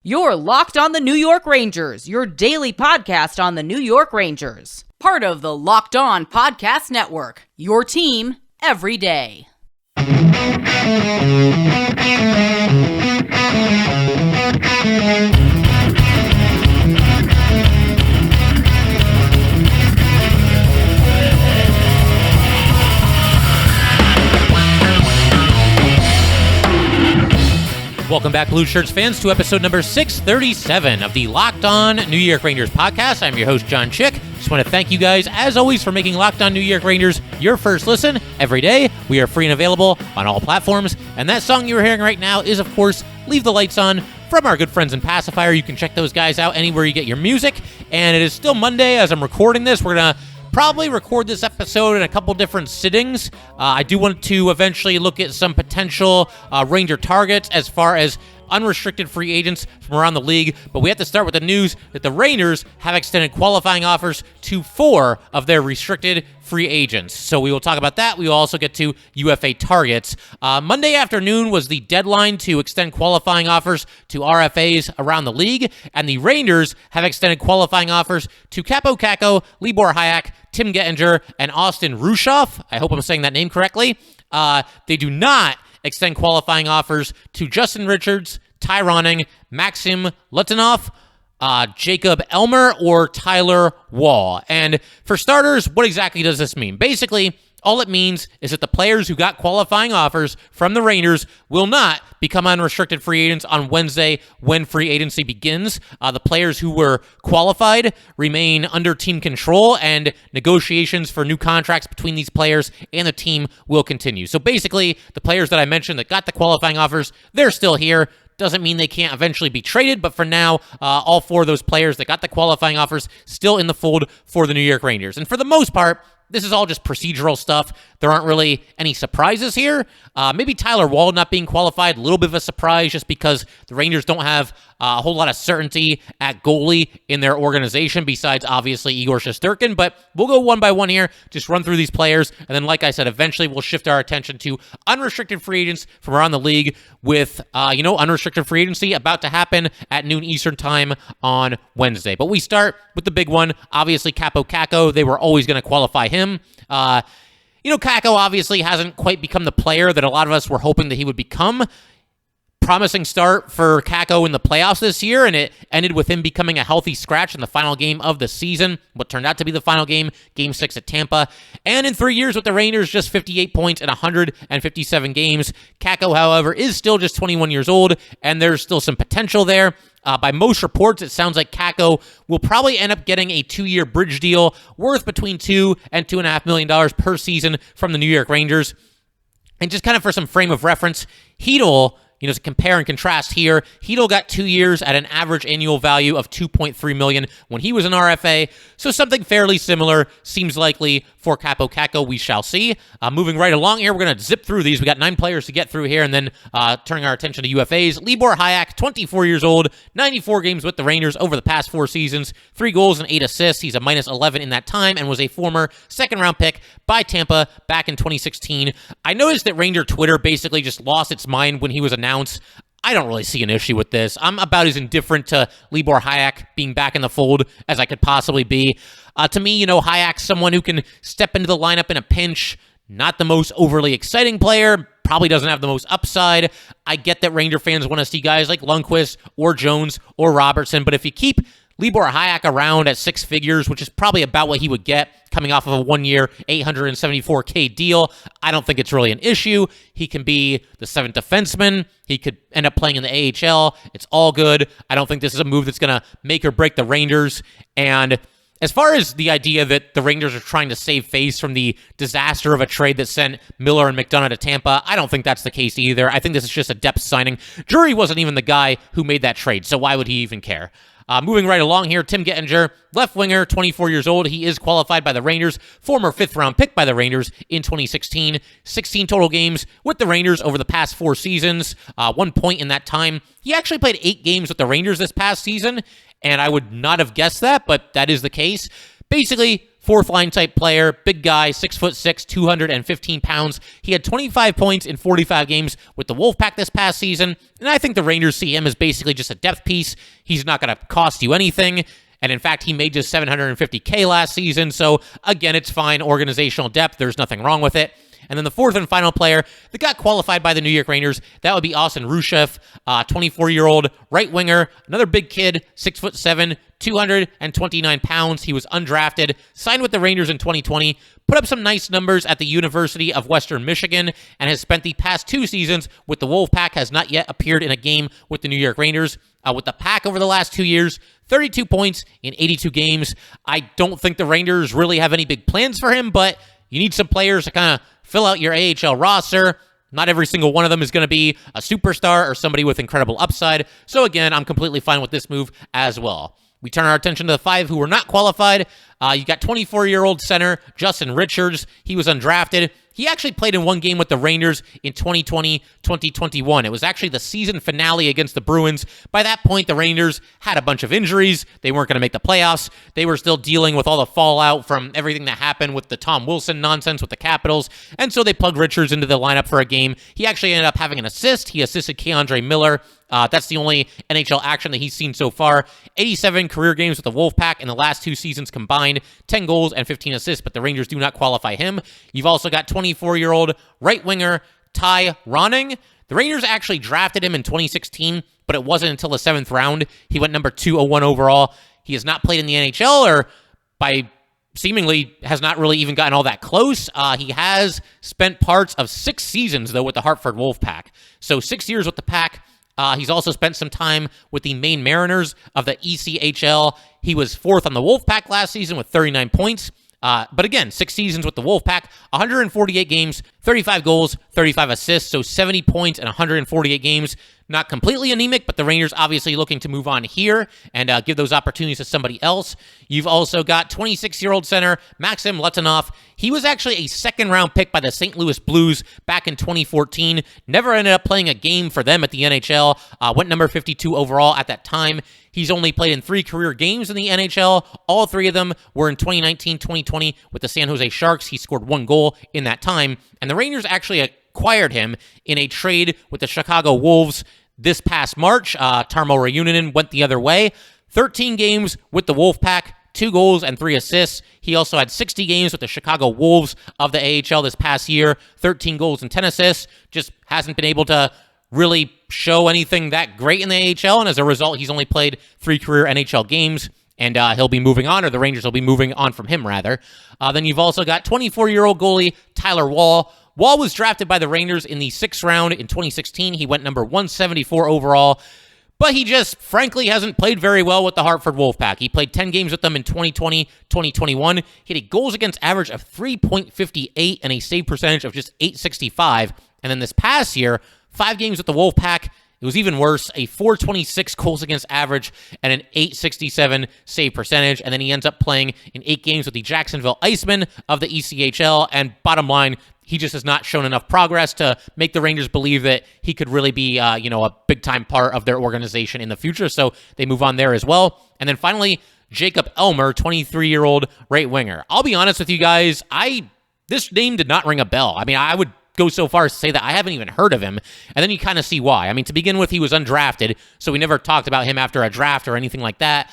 You're Locked on the New York Rangers, your daily podcast on the New York Rangers. Part of the Locked On Podcast Network, your team every day. Welcome back, Blue Shirts fans, to episode number 637 of the Locked On New York Rangers podcast. I'm your host, John Chick. Just want to thank you guys, as always, for making Locked On New York Rangers your first listen every day. We are free and available on all platforms. And that song you're hearing right now is, of course, Leave the Lights On from our good friends in Pacifier. You can check those guys out anywhere you get your music. And it is still Monday as I'm recording this. We're going to probably record this episode in a couple different sittings. I do want to eventually look at some potential Ranger targets as far as unrestricted free agents from around the league, but we have to start with the news that the Rangers have extended qualifying offers to 4 of their restricted free agents. So we will talk about that. We will also get to UFA targets. Monday afternoon was the deadline to extend qualifying offers to RFAs around the league, and the Rangers have extended qualifying offers to Kaapo Kakko, Libor Hajek, Tim Gettinger, and Austin Rushoff. I hope I'm saying that name correctly. They do not extend qualifying offers to Justin Richards, Ty Ronning, Maxim Lutinov, Jacob Elmer, or Tyler Wall. And for starters, what exactly does this mean? Basically, all it means is that the players who got qualifying offers from the Rangers will not become unrestricted free agents on Wednesday when free agency begins. The players who were qualified remain under team control, and negotiations for new contracts between these players and the team will continue. So basically, the players that I mentioned that got the qualifying offers, they're still here. Doesn't mean they can't eventually be traded, but for now, all 4 of those players that got the qualifying offers still in the fold for the New York Rangers. And for the most part, this is all just procedural stuff. There aren't really any surprises here. Maybe Tyler Wall not being qualified, a little bit of a surprise just because the Rangers don't have a whole lot of certainty at goalie in their organization besides, obviously, Igor Shesterkin. But we'll go one by one here, just run through these players. And then, like I said, eventually we'll shift our attention to unrestricted free agents from around the league with, unrestricted free agency about to happen at noon Eastern time on Wednesday. But we start with the big one, obviously, Kaapo Kakko. They were always going to qualify him. Kakko obviously hasn't quite become the player that a lot of us were hoping that he would become. Promising start for Kakko in the playoffs this year, and it ended with him becoming a healthy scratch in the final game of the season, what turned out to be the final game, Game 6 at Tampa. And in 3 years with the Rangers, just 58 points in 157 games. Kakko, however, is still just 21 years old, and there's still some potential there. By most reports, it sounds like Kakko will probably end up getting a 2-year bridge deal worth between $2 and $2.5 million per season from the New York Rangers. And just kind of for some frame of reference, Hedl, to compare and contrast here, Hedl got 2 years at an average annual value of $2.3 million when he was an RFA, so something fairly similar seems likely for Kaapo Kakko. We shall see. Moving right along here, we're going to zip through these. We got 9 players to get through here, and then turning our attention to UFAs. Libor Hajek, 24 years old, 94 games with the Rangers over the past 4 seasons, 3 goals and 8 assists. He's a minus 11 in that time and was a former second-round pick by Tampa back in 2016. I noticed that Ranger Twitter basically just lost its mind when he was announced. I don't really see an issue with this. I'm about as indifferent to Libor Hajek being back in the fold as I could possibly be. To me, Hayek's someone who can step into the lineup in a pinch. Not the most overly exciting player. Probably doesn't have the most upside. I get that Ranger fans want to see guys like Lundqvist or Jones or Robertson, but if you keep Libor Hajek around at 6 figures, which is probably about what he would get coming off of a 1-year, $874K deal, I don't think it's really an issue. He can be the 7th defenseman. He could end up playing in the AHL. It's all good. I don't think this is a move that's going to make or break the Rangers. And as far as the idea that the Rangers are trying to save face from the disaster of a trade that sent Miller and McDonough to Tampa, I don't think that's the case either. I think this is just a depth signing. Drury wasn't even the guy who made that trade, so why would he even care? Moving right along here, Tim Gettinger, left winger, 24 years old. He is qualified by the Rangers, former 5th-round pick by the Rangers in 2016. 16 total games with the Rangers over the past 4 seasons. 1 point in that time. He actually played 8 games with the Rangers this past season, and I would not have guessed that, but that is the case. Basically, fourth line type player, big guy, 6'6", 215 pounds. He had 25 points in 45 games with the Wolfpack this past season, and I think the Rangers see him as basically just a depth piece. He's not going to cost you anything. And in fact, he made just $750K last season. So again, it's fine. Organizational depth. There's nothing wrong with it. And then the fourth and final player that got qualified by the New York Rangers, that would be Austin Rushev, 24-year-old right winger, another big kid, 6'7", 229 pounds. He was undrafted, signed with the Rangers in 2020, put up some nice numbers at the University of Western Michigan, and has spent the past 2 seasons with the Wolfpack, has not yet appeared in a game with the New York Rangers. With the Pack over the last 2 years, 32 points in 82 games. I don't think the Rangers really have any big plans for him, but you need some players to kind of fill out your AHL roster. Not every single one of them is going to be a superstar or somebody with incredible upside. So again, I'm completely fine with this move as well. We turn our attention to the 5 who were not qualified. You got 24-year-old center Justin Richards. He was undrafted. He actually played in 1 game with the Rangers in 2020-2021. It was actually the season finale against the Bruins. By that point, the Rangers had a bunch of injuries. They weren't going to make the playoffs. They were still dealing with all the fallout from everything that happened with the Tom Wilson nonsense with the Capitals. And so they plugged Richards into the lineup for a game. He actually ended up having an assist. He assisted Keandre Miller. That's the only NHL action that he's seen so far. 87 career games with the Wolfpack in the last 2 seasons combined, 10 goals and 15 assists, but the Rangers do not qualify him. You've also got 24-year-old right winger Ty Ronning. The Rangers actually drafted him in 2016, but it wasn't until the 7th round. He went number 201 overall. He has not played in the NHL, or by seemingly has not really even gotten all that close. He has spent parts of 6 seasons, though, with the Hartford Wolfpack. So 6 years with the Pack. He's also spent some time with the Maine Mariners of the ECHL. He was 4th on the Wolfpack last season with 39 points. But again, 6 seasons with the Wolfpack, 148 games, 35 goals, 35 assists, so 70 points in 148 games. Not completely anemic, but the Rangers obviously looking to move on here and give those opportunities to somebody else. You've also got 26-year-old center Maxim Letunov. He was actually a 2nd-round pick by the St. Louis Blues back in 2014. Never ended up playing a game for them at the NHL. Went number 52 overall at that time. He's only played in 3 career games in the NHL. All 3 of them were in 2019-2020 with the San Jose Sharks. He scored 1 goal in that time. And the Rangers actually acquired him in a trade with the Chicago Wolves this past March. Tarmo Reunanen went the other way. 13 games with the Wolfpack, 2 goals and 3 assists. He also had 60 games with the Chicago Wolves of the AHL this past year, 13 goals and 10 assists. Just hasn't been able to really show anything that great in the AHL, and as a result, he's only played 3 career NHL games, and he'll be moving on, or the Rangers will be moving on from him, rather. Then you've also got 24-year-old goalie Tyler Wall. Wall was drafted by the Rangers in the 6th round in 2016. He went number 174 overall, but he just, frankly, hasn't played very well with the Hartford Wolfpack. He played 10 games with them in 2020, 2021. He had a goals against average of 3.58 and a save percentage of just .865. And then this past year, 5 games with the Wolfpack, it was even worse, a 426 goals against average and an .867 save percentage. And then he ends up playing in 8 games with the Jacksonville Icemen of the ECHL. And bottom line, he just has not shown enough progress to make the Rangers believe that he could really be, a big-time part of their organization in the future. So they move on there as well. And then finally, Jacob Elmer, 23-year-old right winger. I'll be honest with you guys, this name did not ring a bell. I mean, I would go so far as to say that I haven't even heard of him, and then you kind of see why. I mean, to begin with, he was undrafted, so we never talked about him after a draft or anything like that.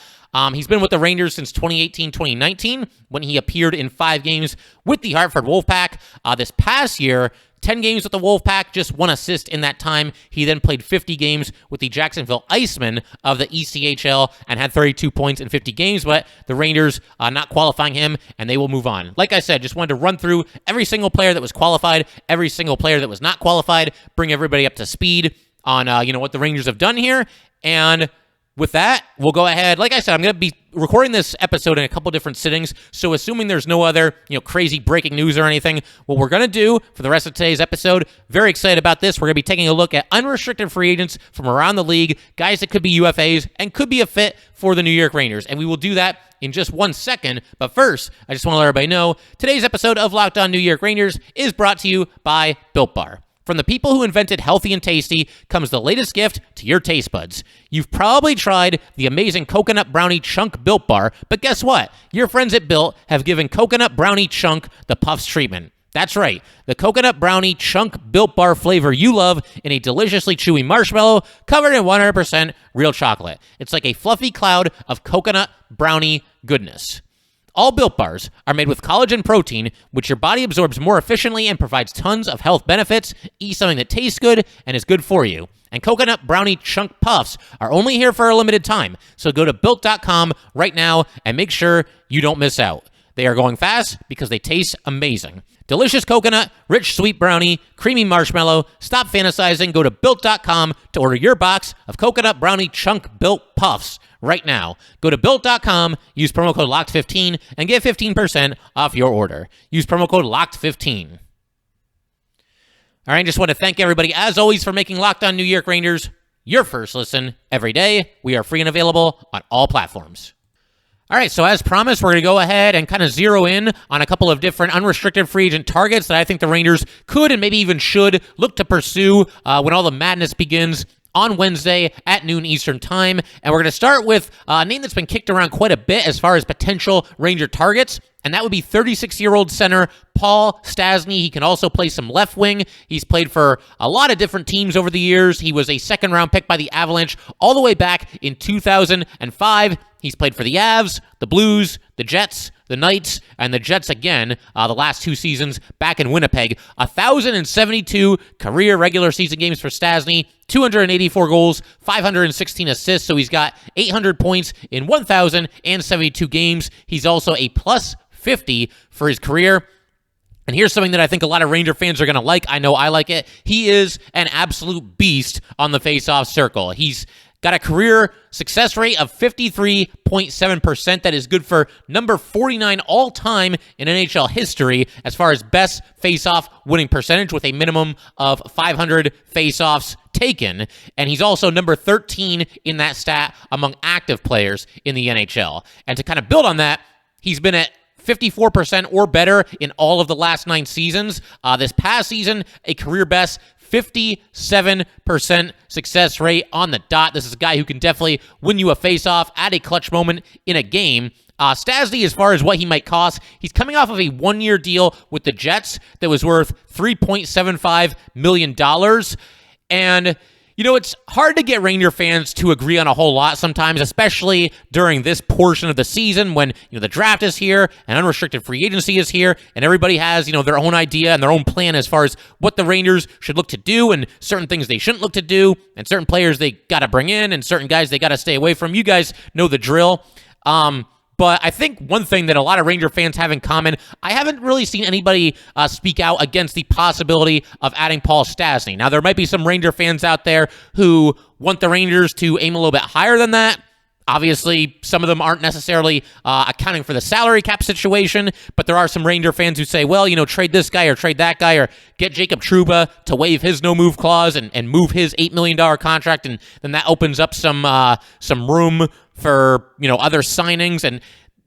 He's been with the Rangers since 2018-2019, when he appeared in 5 games with the Hartford Wolfpack. This past year, 10 games with the Wolfpack, just 1 assist in that time. He then played 50 games with the Jacksonville Icemen of the ECHL and had 32 points in 50 games, but the Rangers not qualifying him, and they will move on. Like I said, just wanted to run through every single player that was qualified, every single player that was not qualified, bring everybody up to speed on what the Rangers have done here, and with that, we'll go ahead. Like I said, I'm going to be recording this episode in a couple different sittings, so assuming there's no other, crazy breaking news or anything, what we're going to do for the rest of today's episode, very excited about this, we're going to be taking a look at unrestricted free agents from around the league, guys that could be UFAs and could be a fit for the New York Rangers, and we will do that in just 1 second. But first, I just want to let everybody know, today's episode of Locked On New York Rangers is brought to you by Built Bar. From the people who invented healthy and tasty comes the latest gift to your taste buds. You've probably tried the amazing Coconut Brownie Chunk Built Bar, but guess what? Your friends at Built have given Coconut Brownie Chunk the Puffs treatment. That's right, the Coconut Brownie Chunk Built Bar flavor you love in a deliciously chewy marshmallow covered in 100% real chocolate. It's like a fluffy cloud of coconut brownie goodness. All Built Bars are made with collagen protein, which your body absorbs more efficiently and provides tons of health benefits. Eat something that tastes good and is good for you. And Coconut Brownie Chunk Puffs are only here for a limited time, so go to Built.com right now and make sure you don't miss out. They are going fast because they taste amazing. Delicious coconut, rich sweet brownie, creamy marshmallow. Stop fantasizing. Go to Built.com to order your box of Coconut Brownie Chunk Built Puffs right now. Go to Built.com, use promo code LOCKED15, and get 15% off your order. Use promo code LOCKED15. All right, just want to thank everybody, as always, for making Locked On New York Rangers your first listen every day. We are free and available on all platforms. All right, so as promised, we're going to go ahead and kind of zero in on a couple of different unrestricted free agent targets that I think the Rangers could and maybe even should look to pursue when all the madness begins on Wednesday at noon Eastern time. And we're going to start with a name that's been kicked around quite a bit as far as potential Ranger targets, and that would be 36-year-old center Paul Stastny. He can also play some left wing. He's played for a lot of different teams over the years. He was a second-round pick by the Avalanche all the way back in 2005. He's played for the Avs, the Blues, the Jets, the Knights, and the Jets again the last two seasons back in Winnipeg. 1,072 career regular season games for Stastny, 284 goals, 516 assists, so he's got 800 points in 1,072 games. He's also a plus 50 for his career. And here's something that I think a lot of Ranger fans are going to like. I know I like it. He is an absolute beast on the face-off circle. He's got a career success rate of 53.7%. That is good for number 49 all-time in NHL history as far as best face-off winning percentage, with a minimum of 500 face-offs taken. And he's also number 13 in that stat among active players in the NHL. And to kind of build on that, he's been at 54% or better in all of the last 9 seasons. This past season, a career best 57% success rate on the dot. This is a guy who can definitely win you a face-off at a clutch moment in a game. Stastny, as far as what he might cost, he's coming off of a one-year deal with the Jets that was worth $3.75 million. And you know, it's hard to get Ranger fans to agree on a whole lot sometimes, especially during this portion of the season when, the draft is here and unrestricted free agency is here and everybody has, their own idea and their own plan as far as what the Rangers should look to do and certain things they shouldn't look to do and certain players they got to bring in and certain guys they got to stay away from. You guys know the drill. But I think one thing that a lot of Ranger fans have in common, I haven't really seen anybody speak out against the possibility of adding Paul Stastny. Now, there might be some Ranger fans out there who want the Rangers to aim a little bit higher than that. Obviously, some of them aren't necessarily accounting for the salary cap situation, but there are some Ranger fans who say, well, trade this guy or trade that guy or get Jacob Trouba to waive his no-move clause and move his $8 million contract, and then that opens up some room for, other signings. And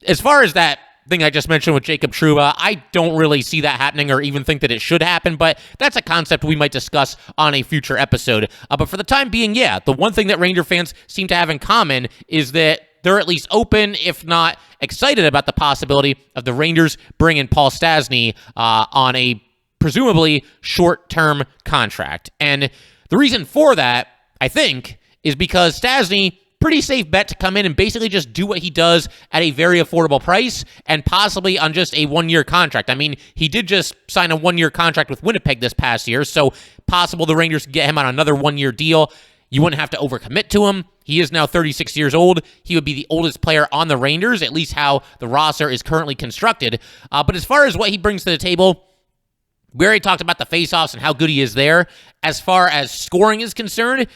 as far as that thing I just mentioned with Jacob Trouba, I don't really see that happening or even think that it should happen, but that's a concept we might discuss on a future episode. But for the time being, the one thing that Ranger fans seem to have in common is that they're at least open, if not excited, about the possibility of the Rangers bringing Paul Stastny on a presumably short-term contract. And the reason for that, I think, is because Stastny, pretty safe bet to come in and basically just do what he does at a very affordable price and possibly on just a one-year contract. I mean, he did just sign a one-year contract with Winnipeg this past year, so possible the Rangers could get him on another one-year deal. You wouldn't have to overcommit to him. He is now 36 years old. He would be the oldest player on the Rangers, at least how the roster is currently constructed. But as far as what he brings to the table, we already talked about the faceoffs and how good he is there. As far as scoring is concerned,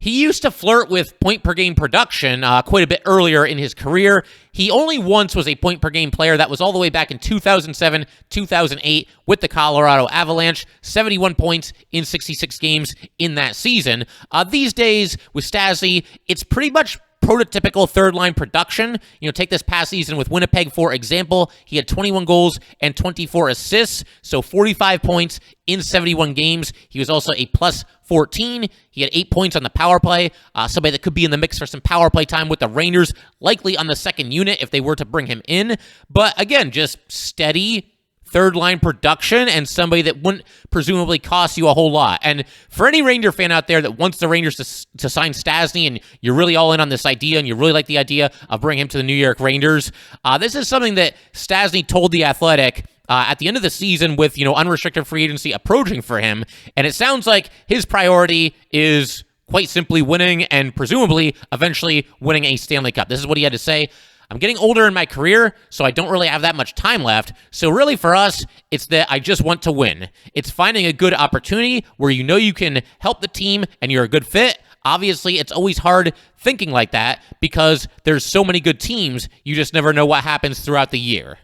he used to flirt with point-per-game production quite a bit earlier in his career. He only once was a point-per-game player. That was all the way back in 2007, 2008 with the Colorado Avalanche. 71 points in 66 games in that season. These days, with Stastny, it's pretty much prototypical third-line production. Take this past season with Winnipeg, for example. He had 21 goals and 24 assists, so 45 points in 71 games. He was also a plus 14. He had 8 points on the power play. Somebody that could be in the mix for some power play time with the Rangers, likely on the second unit if they were to bring him in. But again, just steady third-line production and somebody that wouldn't presumably cost you a whole lot. And for any Ranger fan out there that wants the Rangers to sign Stastny, and you're really all in on this idea and you really like the idea of bringing him to the New York Rangers, this is something that Stastny told The Athletic at the end of the season with, unrestricted free agency approaching for him. And it sounds like his priority is quite simply winning and presumably eventually winning a Stanley Cup. This is what he had to say. I'm getting older in my career, so I don't really have that much time left. So really for us, it's that I just want to win. It's finding a good opportunity where you can help the team and you're a good fit. Obviously, it's always hard thinking like that because there's so many good teams, you just never know what happens throughout the year.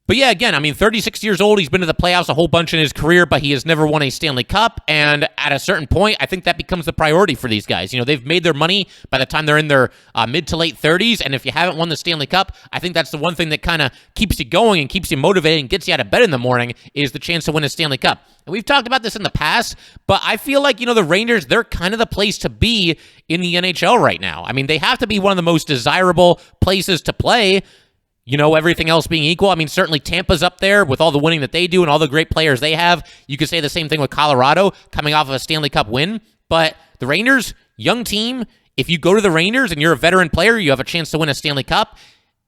But yeah, again, 36 years old. He's been to the playoffs a whole bunch in his career, but he has never won a Stanley Cup. And at a certain point, I think that becomes the priority for these guys. They've made their money by the time they're in their mid to late 30s. And if you haven't won the Stanley Cup, I think that's the one thing that kind of keeps you going and keeps you motivated and gets you out of bed in the morning is the chance to win a Stanley Cup. And we've talked about this in the past, but I feel like, the Rangers, they're kind of the place to be in the NHL right now. They have to be one of the most desirable places to play. Everything else being equal. Certainly Tampa's up there with all the winning that they do and all the great players they have. You could say the same thing with Colorado coming off of a Stanley Cup win. But the Rangers, young team, if you go to the Rangers and you're a veteran player, you have a chance to win a Stanley Cup.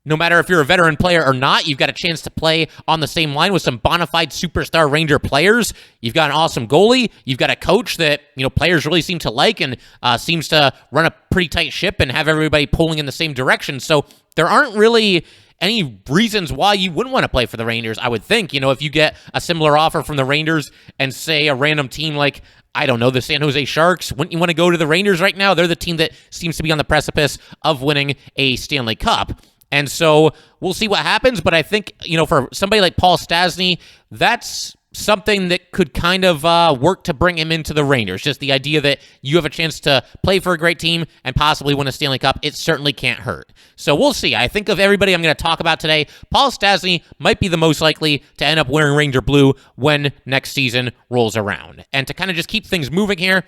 No matter if you're a veteran player or not, you've got a chance to play on the same line with some bona fide superstar Ranger players. You've got an awesome goalie. You've got a coach that, players really seem to like and seems to run a pretty tight ship and have everybody pulling in the same direction. So there aren't really any reasons why you wouldn't want to play for the Rangers, I would think. If you get a similar offer from the Rangers and say a random team like, I don't know, the San Jose Sharks, wouldn't you want to go to the Rangers right now? They're the team that seems to be on the precipice of winning a Stanley Cup. And so we'll see what happens. But I think, for somebody like Paul Stastny, that's something that could kind of work to bring him into the Rangers. Just the idea that you have a chance to play for a great team and possibly win a Stanley Cup, it certainly can't hurt. So we'll see. I think of everybody I'm going to talk about today, Paul Stastny might be the most likely to end up wearing Ranger blue when next season rolls around. And to kind of just keep things moving here,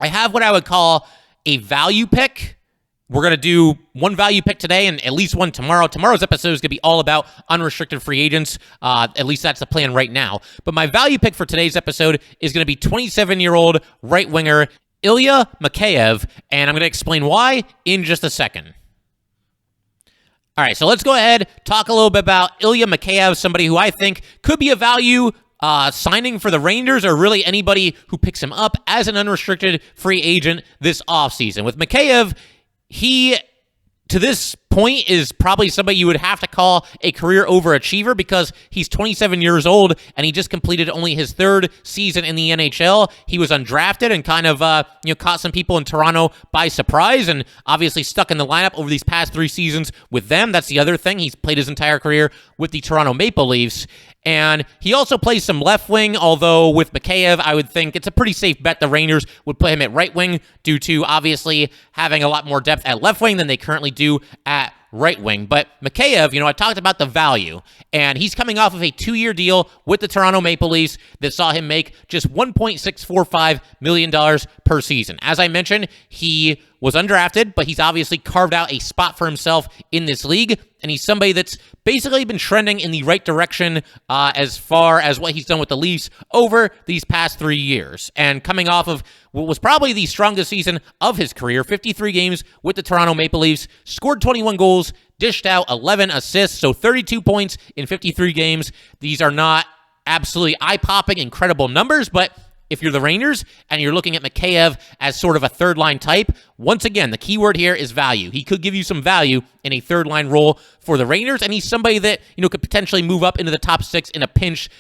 I have what I would call a value pick. We're going to do one value pick today and at least one tomorrow. Tomorrow's episode is going to be all about unrestricted free agents. At least that's the plan right now. But my value pick for today's episode is going to be 27-year-old right winger Ilya Mikheyev, and I'm going to explain why in just a second. All right, so let's go ahead, talk a little bit about Ilya Mikheyev, somebody who I think could be a value signing for the Rangers or really anybody who picks him up as an unrestricted free agent this offseason. With Mikheyev, he, to this point, is probably somebody you would have to call a career overachiever because he's 27 years old and he just completed only his third season in the NHL. He was undrafted and kind of caught some people in Toronto by surprise and obviously stuck in the lineup over these past 3 seasons with them. That's the other thing. He's played his entire career with the Toronto Maple Leafs. And he also plays some left wing, although with Mikheyev, I would think it's a pretty safe bet the Rangers would put him at right wing due to obviously having a lot more depth at left wing than they currently do at right wing. But Mikheyev, I talked about the value, and he's coming off of a 2-year deal with the Toronto Maple Leafs that saw him make just $1.645 million per season. As I mentioned, he was undrafted, but he's obviously carved out a spot for himself in this league, and he's somebody that's basically been trending in the right direction as far as what he's done with the Leafs over these past 3 years. And coming off of what was probably the strongest season of his career, 53 games with the Toronto Maple Leafs, scored 21 goals, dished out 11 assists, so 32 points in 53 games. These are not absolutely eye-popping, incredible numbers, but if you're the Rangers and you're looking at Mikheyev as sort of a third-line type, once again, the key word here is value. He could give you some value in a third-line role for the Rangers, and he's somebody that, could potentially move up into the top 6 in a pinch,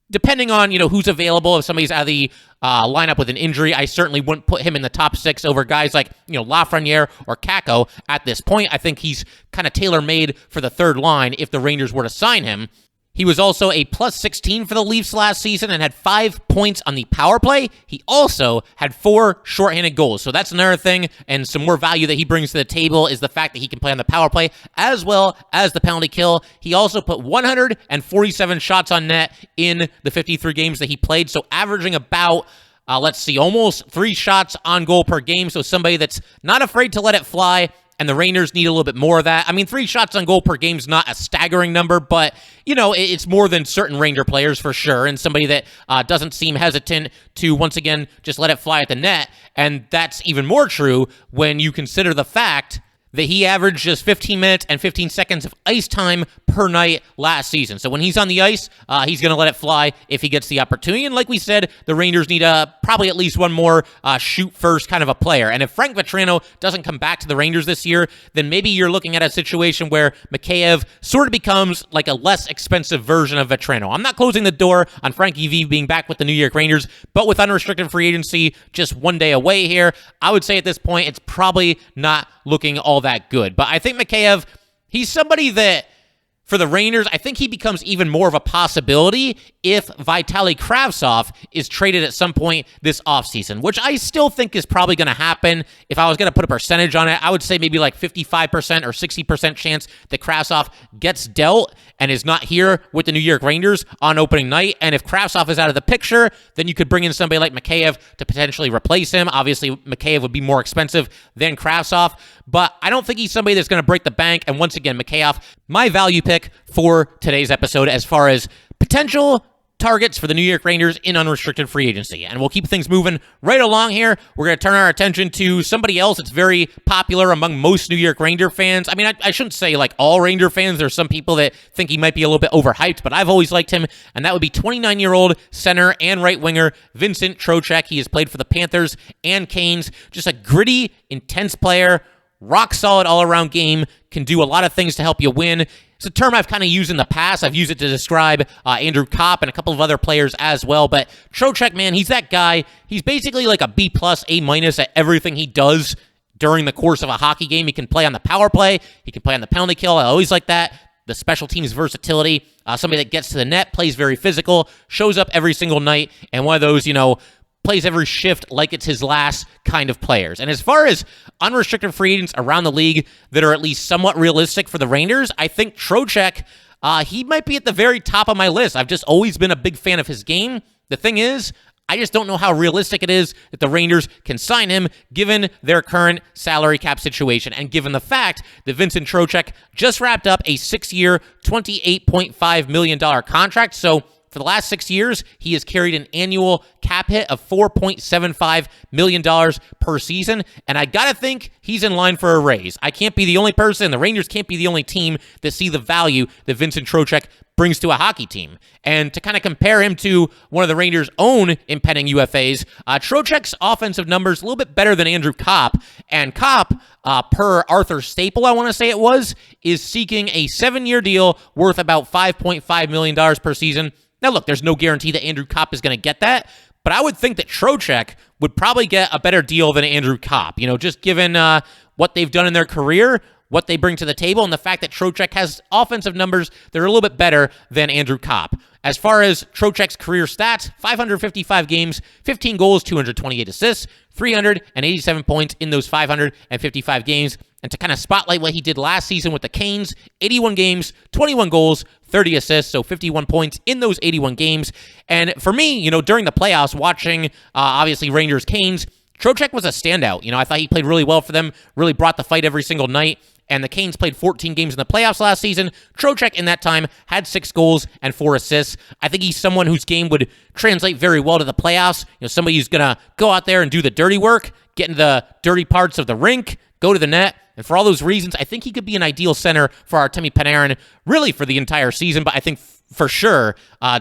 depending on, who's available. If somebody's out of the lineup with an injury, I certainly wouldn't put him in the top 6 over guys like, Lafreniere or Kakko at this point. I think he's kind of tailor-made for the third line if the Rangers were to sign him. He was also a plus 16 for the Leafs last season and had 5 points on the power play. He also had 4 shorthanded goals. So that's another thing, and some more value that he brings to the table is the fact that he can play on the power play as well as the penalty kill. He also put 147 shots on net in the 53 games that he played, so averaging about almost 3 shots on goal per game. So somebody that's not afraid to let it fly. And the Rangers need a little bit more of that. I mean, 3 shots on goal per game is not a staggering number, but, it's more than certain Ranger players for sure, and somebody that doesn't seem hesitant to, once again, just let it fly at the net. And that's even more true when you consider the fact that he averaged just 15 minutes and 15 seconds of ice time per night last season. So when he's on the ice, he's going to let it fly if he gets the opportunity. And like we said, the Rangers need probably at least one more shoot-first kind of a player. And if Frank Vatrano doesn't come back to the Rangers this year, then maybe you're looking at a situation where Mikheyev sort of becomes like a less expensive version of Vatrano. I'm not closing the door on Frankie V being back with the New York Rangers, but with unrestricted free agency just one day away here, I would say at this point it's probably not looking all that good. But I think Mikheyev, he's somebody that, for the Rangers, I think he becomes even more of a possibility if Vitaly Kravtsov is traded at some point this offseason, which I still think is probably going to happen. If I was going to put a percentage on it, I would say maybe like 55% or 60% chance that Kravtsov gets dealt and is not here with the New York Rangers on opening night. And if Kravtsov is out of the picture, then you could bring in somebody like Mikheyev to potentially replace him. Obviously, Mikheyev would be more expensive than Kravtsov, but I don't think he's somebody that's going to break the bank. And once again, Mikheyev, my value pick for today's episode as far as potential targets for the New York Rangers in unrestricted free agency. And we'll keep things moving right along here. We're going to turn our attention to somebody else that's very popular among most New York Ranger fans. I mean, I shouldn't say like all Ranger fans. There's some people that think he might be a little bit overhyped, but I've always liked him, and that would be 29-year-old center and right winger Vincent Trocheck. He has played for the Panthers and Canes. Just a gritty, intense player, rock solid all-around game, can do a lot of things to help you win. It's a term I've kind of used in the past. I've used it to describe Andrew Kopp and a couple of other players as well. But Trocheck, man, he's that guy. He's basically like a B+, A- at everything he does during the course of a hockey game. He can play on the power play. He can play on the penalty kill. I always like that. The special teams versatility. Somebody that gets to the net, plays very physical, shows up every single night, and one of those, plays every shift like it's his last kind of players. And as far as unrestricted free agents around the league that are at least somewhat realistic for the Rangers, I think Trocheck, he might be at the very top of my list. I've just always been a big fan of his game. The thing is, I just don't know how realistic it is that the Rangers can sign him given their current salary cap situation and given the fact that Vincent Trocheck just wrapped up a 6-year, $28.5 million contract. So for the last 6 years, he has carried an annual cap hit of $4.75 million per season, and I gotta think he's in line for a raise. I can't be the only person, the Rangers can't be the only team that see the value that Vincent Trocheck brings to a hockey team. And to kind of compare him to one of the Rangers' own impending UFAs, Trocheck's offensive numbers a little bit better than Andrew Kopp, and Kopp, per Arthur Staple, I want to say it was, is seeking a 7-year deal worth about $5.5 million per season. Now, look, there's no guarantee that Andrew Kopp is going to get that, but I would think that Trocheck would probably get a better deal than Andrew Kopp, just given what they've done in their career, what they bring to the table, and the fact that Trocheck has offensive numbers that are a little bit better than Andrew Kopp. As far as Trocheck's career stats, 555 games, 15 goals, 228 assists, 387 points in those 555 games. And to kind of spotlight what he did last season with the Canes, 81 games, 21 goals, 30 assists, so 51 points in those 81 games. And for me, during the playoffs, watching, obviously, Rangers-Canes, Trocheck was a standout. I thought he played really well for them, really brought the fight every single night. And the Canes played 14 games in the playoffs last season. Trocheck in that time had 6 goals and 4 assists. I think he's someone whose game would translate very well to the playoffs. Somebody who's going to go out there and do the dirty work, get into the dirty parts of the rink, go to the net. And for all those reasons, I think he could be an ideal center for Artemi Panarin, really for the entire season, but I think for sure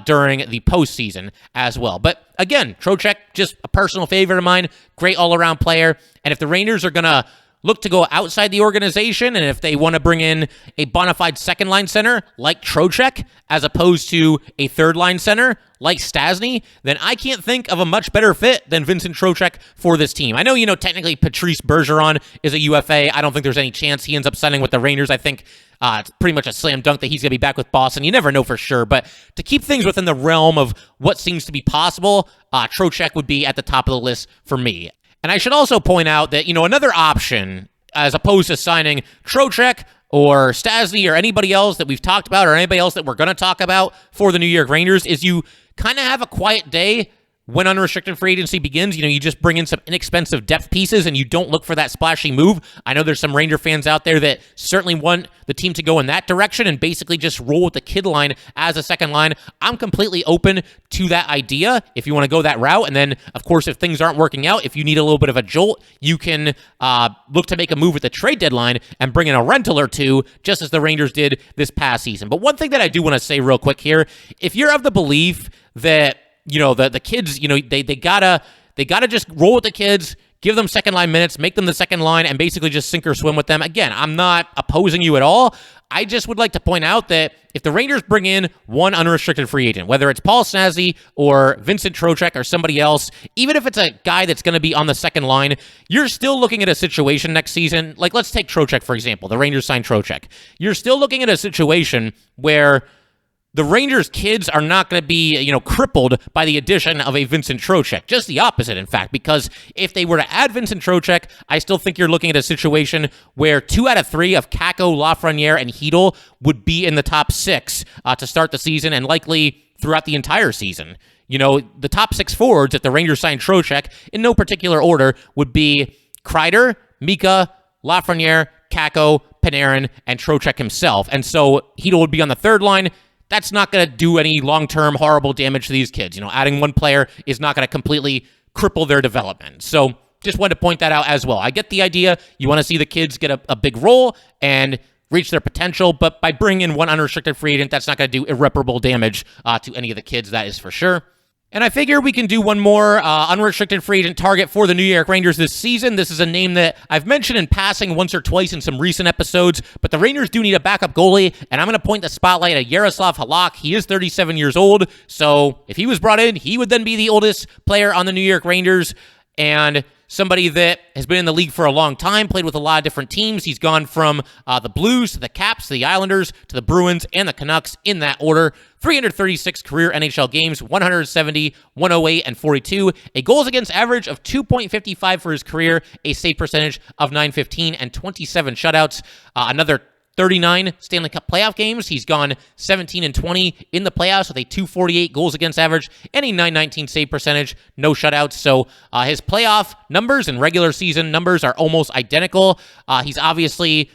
during the postseason as well. But again, Trocheck, just a personal favorite of mine, great all-around player. And if the Rangers are going to look to go outside the organization, and if they want to bring in a bona fide second-line center like Trocheck, as opposed to a third-line center like Stastny, then I can't think of a much better fit than Vincent Trocheck for this team. I know, technically Patrice Bergeron is a UFA. I don't think there's any chance he ends up signing with the Rangers. I think it's pretty much a slam dunk that he's going to be back with Boston. You never know for sure, but to keep things within the realm of what seems to be possible, Trocheck would be at the top of the list for me. And I should also point out that, another option, as opposed to signing Trocheck or Stastny or anybody else that we've talked about or anybody else that we're going to talk about for the New York Rangers, is you kind of have a quiet day when unrestricted free agency begins. You just bring in some inexpensive depth pieces and you don't look for that splashy move. I know there's some Ranger fans out there that certainly want the team to go in that direction and basically just roll with the kid line as a second line. I'm completely open to that idea if you want to go that route. And then, of course, if things aren't working out, if you need a little bit of a jolt, you can look to make a move at the trade deadline and bring in a rental or two, just as the Rangers did this past season. But one thing that I do want to say real quick here, if you're of the belief that the kids, they gotta just roll with the kids, give them second line minutes, make them the second line, and basically just sink or swim with them. Again, I'm not opposing you at all. I just would like to point out that if the Rangers bring in one unrestricted free agent, whether it's Paul Stastny or Vincent Trocheck or somebody else, even if it's a guy that's going to be on the second line, you're still looking at a situation next season. Like, let's take Trocheck, for example. The Rangers signed Trocheck. You're still looking at a situation where the Rangers kids are not going to be, crippled by the addition of a Vincent Trocheck. Just the opposite, in fact, because if they were to add Vincent Trocheck, I still think you're looking at a situation where 2 out of 3 of Kakko, Lafreniere, and Hedl would be in the top 6 to start the season and likely throughout the entire season. The top 6 forwards, if the Rangers signed Trocheck, in no particular order, would be Kreider, Mika, Lafreniere, Kakko, Panarin, and Trocheck himself. And so Hedl would be on the third line. That's not going to do any long-term horrible damage to these kids. Adding one player is not going to completely cripple their development. So just wanted to point that out as well. I get the idea. You want to see the kids get a big role and reach their potential, but by bringing in one unrestricted free agent, that's not going to do irreparable damage to any of the kids, that is for sure. And I figure we can do one more unrestricted free agent target for the New York Rangers this season. This is a name that I've mentioned in passing once or twice in some recent episodes, but the Rangers do need a backup goalie, and I'm going to point the spotlight at Yaroslav Halak. He is 37 years old, so if he was brought in, he would then be the oldest player on the New York Rangers, and somebody that has been in the league for a long time, played with a lot of different teams. He's gone from the Blues to the Caps to the Islanders to the Bruins and the Canucks in that order. 336 career NHL games, 170, 108, and 42. A goals against average of 2.55 for his career, a save percentage of .915, and 27 shutouts. Another 39 Stanley Cup playoff games. He's gone 17-20 in the playoffs with a 248 goals against average and a .919 save percentage, no shutouts. So his playoff numbers and regular season numbers are almost identical. He's obviously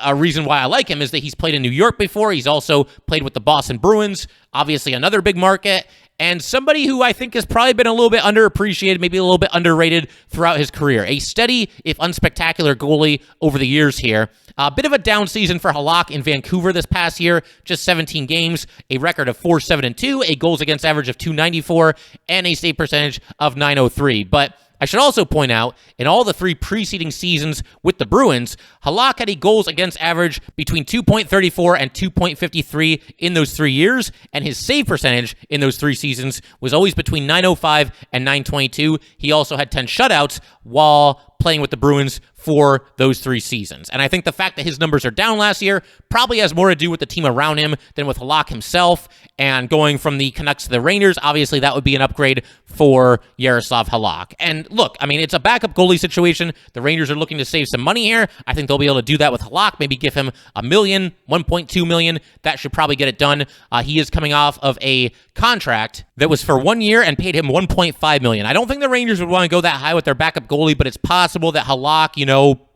a reason why I like him is that he's played in New York before. He's also played with the Boston Bruins, obviously another big market, and somebody who I think has probably been a little bit underappreciated, maybe a little bit underrated throughout his career. A steady, if unspectacular, goalie over the years here. A bit of a down season for Halak in Vancouver this past year, just 17 games, a record of 4.72, a goals against average of 294, and a save percentage of .903. But I should also point out, in all the 3 preceding seasons with the Bruins, Halak had a goals against average between 2.34 and 2.53 in those 3 years, and his save percentage in those 3 seasons was always between .905 and .922. He also had 10 shutouts while playing with the Bruins for those 3 seasons. And I think the fact that his numbers are down last year probably has more to do with the team around him than with Halak himself. And going from the Canucks to the Rangers, obviously that would be an upgrade for Yaroslav Halak. And look, I mean, it's a backup goalie situation. The Rangers are looking to save some money here. I think they'll be able to do that with Halak, maybe give him $1 million, $1.2 million. That should probably get it done. He is coming off of a contract that was for 1 year and paid him $1.5 million. I don't think the Rangers would want to go that high with their backup goalie, but it's possible that Halak,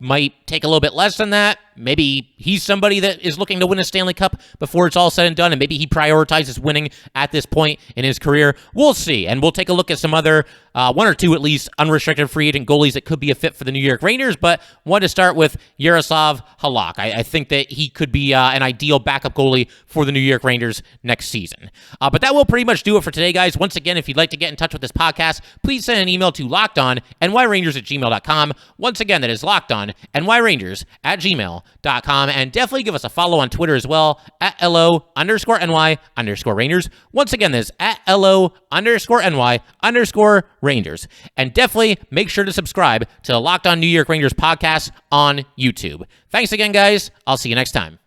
might take a little bit less than that. Maybe he's somebody that is looking to win a Stanley Cup before it's all said and done, and maybe he prioritizes winning at this point in his career. We'll see, and we'll take a look at some other, 1 or 2 at least, unrestricted free agent goalies that could be a fit for the New York Rangers, but wanted to start with Yaroslav Halak. I think that he could be an ideal backup goalie for the New York Rangers next season. But that will pretty much do it for today, guys. Once again, if you'd like to get in touch with this podcast, please send an email to LockedOnNYRangers@gmail.com. Once again, that is LockedOnNYRangers@gmail.com. lockedonnyrangers@gmail.com. And definitely give us a follow on Twitter as well, at LO_NY_Rangers. Once again, this at LO_NY_Rangers. And definitely make sure to subscribe to the Locked On New York Rangers podcast on YouTube. Thanks again, guys. I'll see you next time.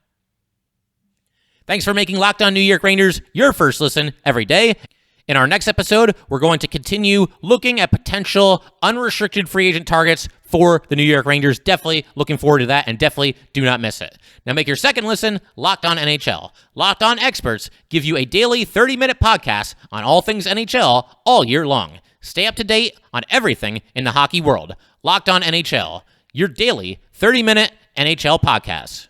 Thanks for making Locked On New York Rangers your first listen every day. In our next episode, we're going to continue looking at potential unrestricted free agent targets for the New York Rangers. Definitely looking forward to that, and definitely do not miss it. Now make your second listen Locked On NHL. Locked On experts give you a daily 30-minute podcast on all things NHL all year long. Stay up to date on everything in the hockey world. Locked On NHL, your daily 30-minute NHL podcast.